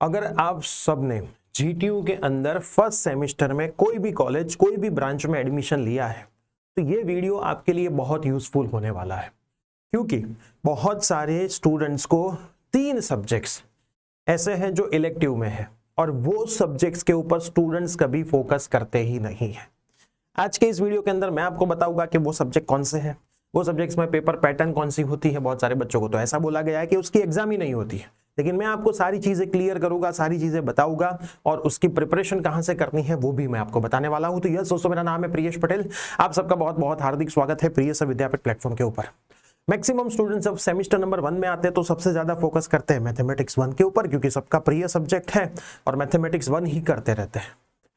अगर आप सब ने जीटीयू के अंदर फर्स्ट सेमेस्टर में कोई भी कॉलेज कोई भी ब्रांच में एडमिशन लिया है तो ये वीडियो आपके लिए बहुत यूजफुल होने वाला है, क्योंकि बहुत सारे स्टूडेंट्स को 3 सब्जेक्ट्स ऐसे हैं जो इलेक्टिव में है और वो सब्जेक्ट्स के ऊपर स्टूडेंट्स कभी फोकस करते ही नहीं है। आज के इस वीडियो के अंदर मैं आपको बताऊंगा कि वो सब्जेक्ट कौन से हैं, वो सब्जेक्ट्स में पेपर पैटर्न कौन सी होती है। बहुत सारे बच्चों को तो ऐसा बोला गया है कि उसकी एग्जाम ही नहीं होती है, लेकिन मैं आपको सारी चीजें क्लियर करूंगा, सारी चीजें बताऊंगा और उसकी प्रिपरेशन कहां से करनी है वो भी मैं आपको बताने वाला हूं। तो यस दोस्तों, मेरा नाम है प्रियेश पटेल, आप सबका बहुत बहुत हार्दिक स्वागत है प्रियेश विद्यापीठ प्लेटफॉर्म के ऊपर। मैक्सिमम स्टूडेंट्स जब सेमेस्टर नंबर 1 में आते हैं तो सबसे ज्यादा फोकस करते हैं मैथमेटिक्स 1 के ऊपर, क्योंकि सबका प्रिय सब्जेक्ट है और मैथमेटिक्स 1 ही करते रहते हैं,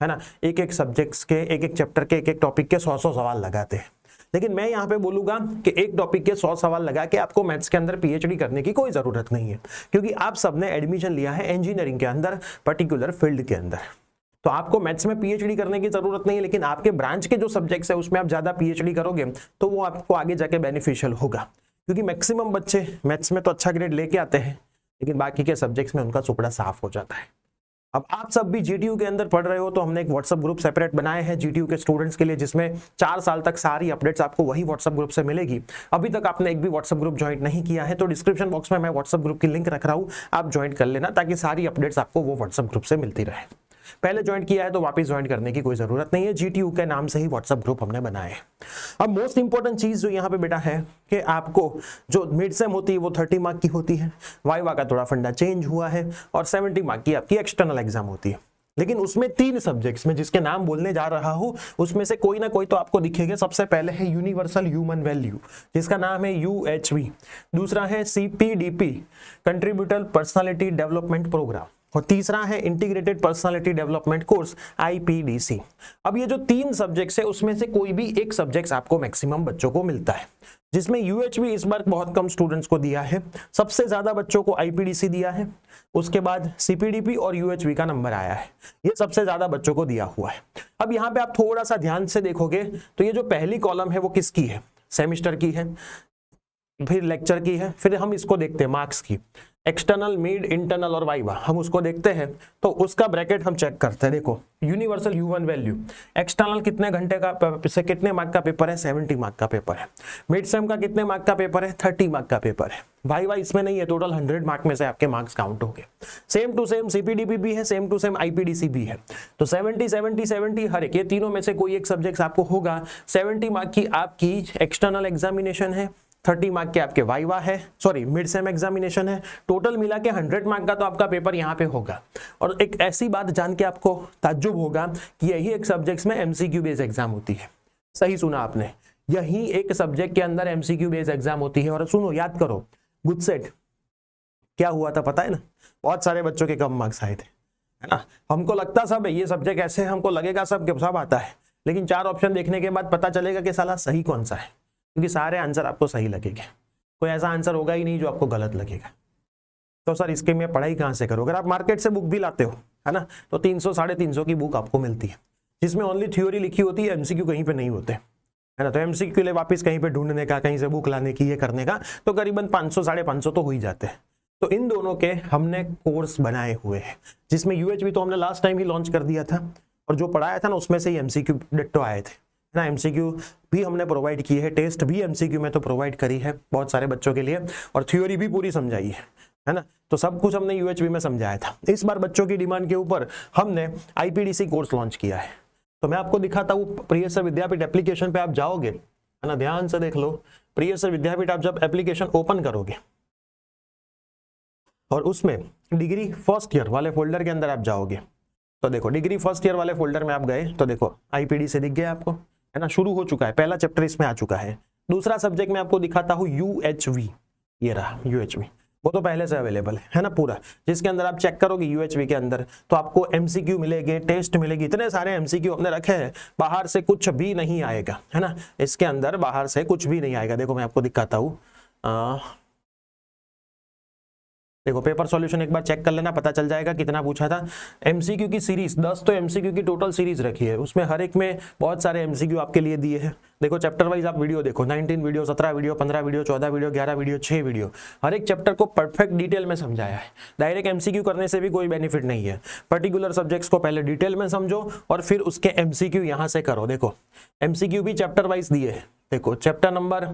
है ना। एक एक सब्जेक्ट्स के एक एक चैप्टर के एक एक टॉपिक के 100 सवाल लगाते हैं। लेकिन मैं यहाँ पे बोलूंगा कि एक टॉपिक के 100 सवाल लगा के आपको मैथ्स के अंदर पीएचडी करने की कोई जरूरत नहीं है, क्योंकि आप सबने एडमिशन लिया है इंजीनियरिंग के अंदर, पर्टिकुलर फील्ड के अंदर। तो आपको मैथ्स में पीएचडी करने की जरूरत नहीं है, लेकिन आपके ब्रांच के जो सब्जेक्ट्स है उसमें आप ज्यादा पीएचडी करोगे तो वो आपको आगे जाके बेनिफिशियल होगा, क्योंकि मैक्सिमम बच्चे मैथ्स में तो अच्छा ग्रेड लेके आते हैं लेकिन बाकी के सब्जेक्ट्स में उनका टुकड़ा साफ हो जाता है। अब आप सब भी जीटीयू के अंदर पढ़ रहे हो तो हमने एक व्हाट्सएप ग्रुप सेपरेट बनाए हैं जीटीयू के स्टूडेंट्स के लिए, जिसमें 4 साल तक सारी अपडेट्स आपको वही व्हाट्सएप ग्रुप से मिलेगी। अभी तक आपने एक भी व्हाट्सएप ग्रुप ज्वाइन नहीं किया है तो डिस्क्रिप्शन बॉक्स में मैं व्हाट्सएप ग्रुप की लिंक रख रहा हूं, आप ज्वाइन कर लेना ताकि सारी अपडेट्स आपको वो व्हाट्सएप ग्रुप से मिलती रहे। पहले ज्वाइन किया है तो वापस ज्वाइन करने की कोई जरूरत नहीं है, जीटीयू के नाम से ही व्हाट्सएप ग्रुप हमने बनाए। अब मोस्ट इंपॉर्टेंट चीज जो यहाँ पे बेटा है कि आपको जो मिड सेम होती है वो 30 मार्क की होती है, वाइवा का थोड़ा फंडा चेंज हुआ है और 70 मार्क की आपकी एक्सटर्नल एग्जाम होती है। लेकिन उसमें 3 सब्जेक्ट्स में जिसके नाम बोलने जा रहा हूं उसमें से कोई ना कोई तो आपको दिखेगा। सबसे पहले है यूनिवर्सल ह्यूमन वैल्यू जिसका नाम है यूएचवी, दूसरा है सीपीडीपी कंट्रीब्यूटर पर्सनालिटी डेवलपमेंट प्रोग्राम, और तीसरा है इंटीग्रेटेड पर्सनालिटी डेवलपमेंट कोर्स आईपीडीसी। अब ये जो 3 सब्जेक्ट्स है उसमें से कोई भी एक सब्जेक्ट्स आपको मैक्सिमम बच्चों को मिलता है, जिसमें यूएचवी इस बार बहुत कम स्टूडेंट्स को दिया है, सबसे ज्यादा बच्चों को आईपीडीसी दिया है, उसके बाद सीपीडीपी और यूएचवी का नंबर आया है, ये सबसे ज्यादा बच्चों को दिया हुआ है। अब यहाँ पे आप थोड़ा सा ध्यान से देखोगे तो ये जो पहली कॉलम है वो किसकी है, सेमिस्टर की है, फिर लेक्चर की है, फिर हम इसको देखते हैं मार्क्स की, एक्सटर्नल, मिड, इंटरनल और वाइवा, हम उसको देखते हैं तो उसका ब्रैकेट हम चेक करते हैं। देखो यूनिवर्सल ह्यूमन वैल्यू, एक्सटर्नल कितने घंटे का से कितने मार्क का पेपर है, 70 मार्क का पेपर है। मिड सेम का कितने मार्क का पेपर है, 30 मार्क का पेपर है। वाइवा इसमें नहीं है, टोटल 100 मार्क में से आपके मार्क्स काउंट होंगे। सेम टू सेम सीपीडीपी भी है, सेम टू सेम आईपीडीसी भी है। तो 70 70 70 हर एक, ये तीनों में से कोई एक सब्जेक्ट आपको होगा। 70 मार्क की आपकी एक्सटर्नल एग्जामिनेशन है, 30 मार्क के आपके वाइवा है, सॉरी मिड सेम एग्जामिनेशन है, टोटल मिला के 100 मार्क का तो आपका पेपर यहाँ पे होगा। और एक ऐसी बात जान के आपको ताज्जुब होगा कि यही एक सब्जेक्ट्स में एमसीक्यू बेस्ड एग्जाम होती है। सही सुना आपने, यही एक सब्जेक्ट के अंदर एमसीक्यू बेस्ड एग्जाम होती है। और सुनो, याद करो गुडसेट क्या हुआ था पता है ना, बहुत सारे बच्चों के कम मार्क्स आए थे, है ना। हमको लगता सब है ये सब्जेक्ट ऐसे, हमको लगेगा सब आता है, लेकिन 4 ऑप्शन देखने के बाद पता चलेगा कि साला सही कौन सा है, क्योंकि सारे आंसर आपको सही लगेंगे, कोई ऐसा आंसर होगा ही नहीं जो आपको गलत लगेगा। तो सर इसके में पढ़ाई कहाँ से करो, अगर आप मार्केट से बुक भी लाते हो, है ना, तो 300 350 की बुक आपको मिलती है, जिसमें ओनली थ्योरी लिखी होती है, एमसीक्यू कहीं पे नहीं होते, है ना। तो एमसीक्यू के लिए वापस कहीं पे ढूंढने का, कहीं से बुक लाने की, ये करने का, तो करीबन 500 550 तो हो ही जाते हैं। तो इन दोनों के हमने कोर्स बनाए हुए हैं, जिसमें यूएचवी तो हमने लास्ट टाइम ही लॉन्च कर दिया था, और जो पढ़ाया था ना उसमें से ही एमसीक्यू डिट्टो आए थे, ना। एमसीक्यू भी हमने प्रोवाइड की है, टेस्ट भी एमसीक्यू में तो प्रोवाइड करी है बहुत सारे बच्चों के लिए, और थ्योरी भी पूरी समझाई है ना। तो सब कुछ हमने यूएचवी में समझाया था। इस बार बच्चों की डिमांड के ऊपर हमने आईपीडीसी कोर्स लॉन्च किया है। तो मैं आपको दिखाता हूँ, प्रियसर विद्यापीठ एप्लीकेशन पे आप जाओगे, है ना, ध्यान से देख लो। प्रियसर विद्यापीठ आप जब एप्लीकेशन ओपन करोगे और उसमें डिग्री फर्स्ट ईयर वाले फोल्डर के अंदर आप जाओगे, तो देखो डिग्री फर्स्ट ईयर वाले फोल्डर में आप गए तो देखो आईपीडीसी दिख गया आपको, है ना, शुरू हो चुका है, पहला चैप्टर इसमें आ चुका है। दूसरा सब्जेक्ट में आपको दिखाता हूँ यूएचवी, ये रहा यूएचवी, वो तो पहले से अवेलेबल है ना पूरा, जिसके अंदर आप चेक करोगे यूएचवी के अंदर तो आपको एमसीक्यू मिलेंगे, टेस्ट मिलेगी, इतने सारे एमसीक्यू हमने रखे हैं, बाहर से कुछ भी नहीं आएगा, है ना, इसके अंदर बाहर से कुछ भी नहीं आएगा। देखो मैं आपको दिखाता हूँ, देखो पेपर सॉल्यूशन एक बार चेक कर लेना, पता चल जाएगा कितना पूछा था। एमसीक्यू की सीरीज 10 तो एमसीक्यू की टोटल सीरीज रखी है, उसमें हर एक में बहुत सारे एमसीक्यू आपके लिए दिए हैं। देखो चैप्टर वाइज आप वीडियो देखो, 19 video, 17 video, 15 video, 14 video, 11 video, 6 video, हर एक चैप्टर को परफेक्ट डिटेल में समझाया है। डायरेक्ट एमसीक्यू करने से भी कोई बेनिफिट नहीं है। पर्टिकुलर सब्जेक्ट्स को पहले डिटेल में समझो और फिर उसके एमसीक्यू यहां से करो। देखो एमसीक्यू भी चैप्टर वाइज दिए है। देखो चैप्टर नंबर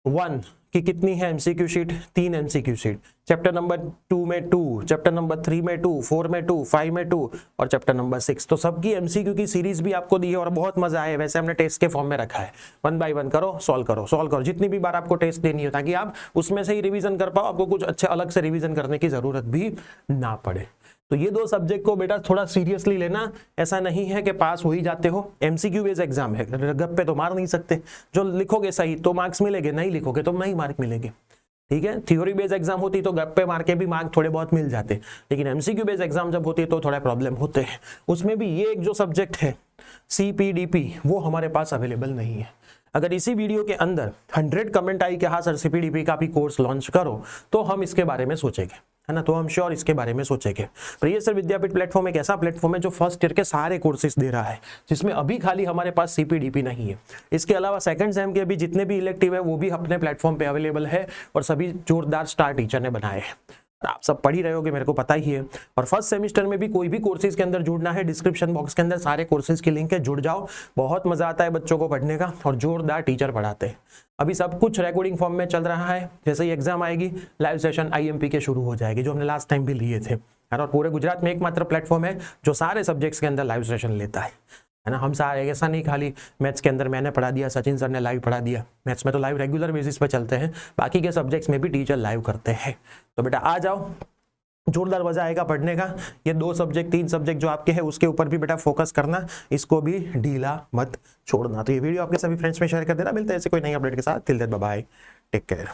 1 की कितनी है MCQ sheet, 3 MCQ sheet. Chapter number 2 में 2, चैप्टर नंबर 3 में 2, 4 में 2, 5 में 2 और चैप्टर नंबर 6। तो सबकी एमसीक्यू की सीरीज भी आपको दी है और बहुत मजा आया। वैसे हमने टेस्ट के फॉर्म में रखा है, 1 बाय 1 करो, सॉल्व करो जितनी भी बार आपको टेस्ट देनी हो, ताकि आप उसमें से ही रिवीजन कर पाओ, आपको कुछ अच्छे अलग से रिवीजन करने की जरूरत भी ना पड़े। तो ये 2 सब्जेक्ट को बेटा थोड़ा सीरियसली लेना। ऐसा नहीं है कि पास हो ही जाते हो, एमसीक्यू बेस्ड एग्जाम है, गप्पे तो मार नहीं सकते। जो लिखोगे सही तो मार्क्स मिलेंगे, नहीं लिखोगे तो नहीं मार्क मिलेंगे। ठीक है, थ्योरी बेस्ड एग्जाम होती तो गप्पे मार के भी मार्क थोड़े बहुत मिल जाते, लेकिन एमसीक्यू बेस्ड एग्जाम जब होती है तो थोड़ा प्रॉब्लम होते हैं। उसमें भी ये एक जो सब्जेक्ट है सीपीडीपी, वो हमारे पास अवेलेबल नहीं है। अगर इसी वीडियो के अंदर 100 कमेंट आई कि हाँ सर सीपीडीपी का भी कोर्स लॉन्च करो, तो हम इसके बारे में सोचेंगे, है ना, तो हम श्योर इसके बारे में सोचेंगे। प्रियसर विद्यापीठ प्लेटफॉर्म एक ऐसा प्लेटफॉर्म है जो फर्स्ट ईयर के सारे कोर्सेज दे रहा है, जिसमें अभी खाली हमारे पास सीपीडीपी नहीं है। इसके अलावा सेकंड सेम के भी जितने भी इलेक्टिव है वो भी अपने प्लेटफॉर्म पे अवेलेबल है और सभी जोरदार स्टार टीचर ने बनाए हैं। आप सब पढ़ ही रहे होगे, मेरे को पता ही है। और फर्स्ट सेमेस्टर में भी कोई भी कोर्सेज के अंदर जुड़ना है, डिस्क्रिप्शन बॉक्स के अंदर सारे कोर्सेज की लिंक है, जुड़ जाओ। बहुत मजा आता है बच्चों को पढ़ने का और जोरदार टीचर पढ़ाते हैं। अभी सब कुछ रिकॉर्डिंग फॉर्म में चल रहा है, जैसे ही एग्जाम आएगी लाइव सेशन आईएमपी के शुरू हो जाएगी, जो हमने लास्ट टाइम भी लिए थे। और पूरे गुजरात में एकमात्र प्लेटफॉर्म है जो सारे सब्जेक्ट्स के अंदर लाइव सेशन लेता है ना। हम सारे ऐसा नहीं खाली मैथ्स के अंदर मैंने पढ़ा दिया, सचिन सर ने लाइव पढ़ा दिया। मैथ्स में तो लाइव रेगुलर बेसिस पे चलते हैं, बाकी के सब्जेक्ट्स में भी टीचर लाइव करते हैं। तो बेटा आ जाओ, जोरदार मजा आएगा पढ़ने का। ये 2 सब्जेक्ट 3 सब्जेक्ट जो आपके हैं उसके ऊपर भी बेटा फोकस करना, इसको भी ढीला मत छोड़ना। तो ये वीडियो आपके सभी फ्रेंड्स में शेयर कर देना। मिलते हैं ऐसे कोई नई अपडेट के साथ। Till then bye bye, take care.